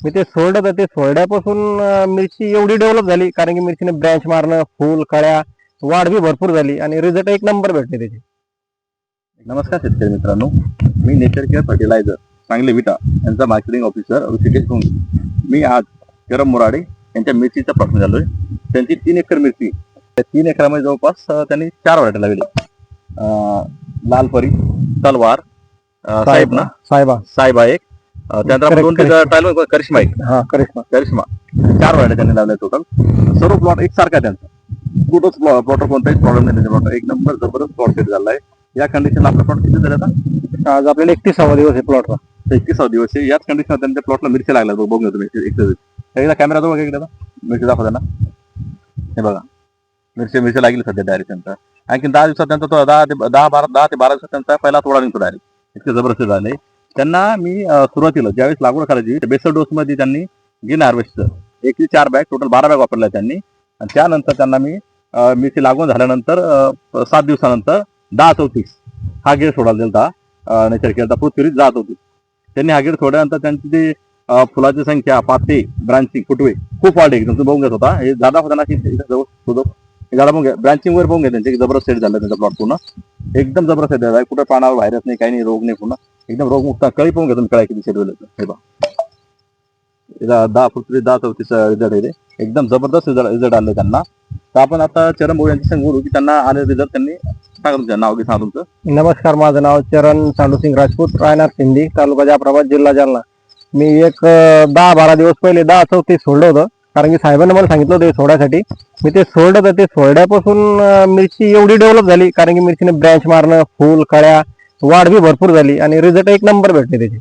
मी ते सोडलं तर ते सोडल्यापासून मिरची एवढी डेव्हलप झाली, कारण की मिरचीने ब्रँच मारणं, फुल, कळ्या, वाढ बी भरपूर झाली आणि रिझल्ट एक नंबर भेटले त्याचे. नमस्कार शेतकरी मित्रांनो, मी नेचर केअर फर्टिलायझर सांगली विटा यांचा मार्केटिंग ऑफिसर ऋषिकेश भोंगे. मी आज करम मोराडे यांच्या मिरचीच्या प्लॉटमध्ये आलोय. त्यांची 3 एकर मिरची, त्या 3 एकरामध्ये जवळपास त्यांनी 4 व्हरायटी लावली. लालपरी, तलवार, साहेबा एक, त्यानंतर 2 ट्रायल करिश्मा एक. करिश्मा 4 व्हरायटी त्यांनी लावल्या टोटल. सर्व प्लॉट एकसारखा त्यांचा. कुठंच प्लॉटर कोणताही प्रॉब्लेम नाही त्यांच्या प्लॉट. एक नंबर जबरदस्त प्लॉट सेट झालाय. या कंडिशनला आपला प्लॉट किती झाला आता? आज आपल्याला 31वा दिवस आहे प्लॉटचा. 31वा दिवस आहे. याच कंडिशनला त्यांच्या प्लॉटला मिरची लागल्या. बघून घेतो तुम्ही एकदा कॅमेरा जवळ इकडे मिरची दाखवा त्यांना. हे बघा, मिरची लागली सध्या डायरेक्ट त्यांचा. आणखी 10 दिवसात त्यांचा तो 10 ते 12 दिवसात त्यांचा पहिला तोडा निघतो डायरेक्ट. इतके जबरदस्त झाले. त्यांना मी सुरुवातीला ज्यावेळेस लागवड करायची बेसल डोस मध्ये त्यांनी ग्रीन हार्वेस्टचं 1 ते 4 बॅग टोटल 12 बॅग वापरल्या त्यांनी. आणि त्यानंतर त्यांना मी मिरची लागवड झाल्यानंतर 7 दिवसानंतर 10-34 हा गेड सोडायला दिला. नेचर केअरचा पृथ्वी 10-34 त्यांनी हा गेड सोडल्यानंतर त्यांची जी फुलाची संख्या, पाते, ब्रांचिंग, फुटवे खूप वाढली. एकदम तुम्ही बघून घेत होता. हे झाडा होताना झाडा बघून घ्या, ब्रांचिंग वर बघून घ्या. त्यांचे जबरदस्त सेट झालं त्यांचा प्लॉट पूर्ण एकदम जबरदस्त सेट झाला. कुठे पानावर व्हायरस नाही, काही नाही, रोग नाही, पूर्ण एकदम रोगमुक्त. कळी पाहून घ्या तुम्ही, कळ्या किती सेट झाले. हे बघा, 10-34 रिझल्ट आहे. एकदम जबरदस्त रिझल्ट आले त्यांना. तर आपण आता चरण भाऊ यांची सांगू की त्यांना आले रिझल्ट. त्यांनी सांगा तुमचं नाव की सांगा तुमचं. नमस्कार, माझं नाव चरण चांडूसिंग राजपूत, राहणार सिंधी, तालुका जाफराबाद, जिल्हा जालना. मी एक 10-12 दिवस पहिले 10-34 सोडलं होतं, कारण की साहेबांनी मला सांगितलं होतं सोडायसाठी. मी ते सोडलं तर ते सोडल्यापासून मिरची एवढी डेव्हलप झाली, कारण की मिरचीने ब्रँच मारणं, फुल, कळ्या, वाढ बी भरपूर झाली आणि रिझल्ट एक नंबर भेटले त्याचे.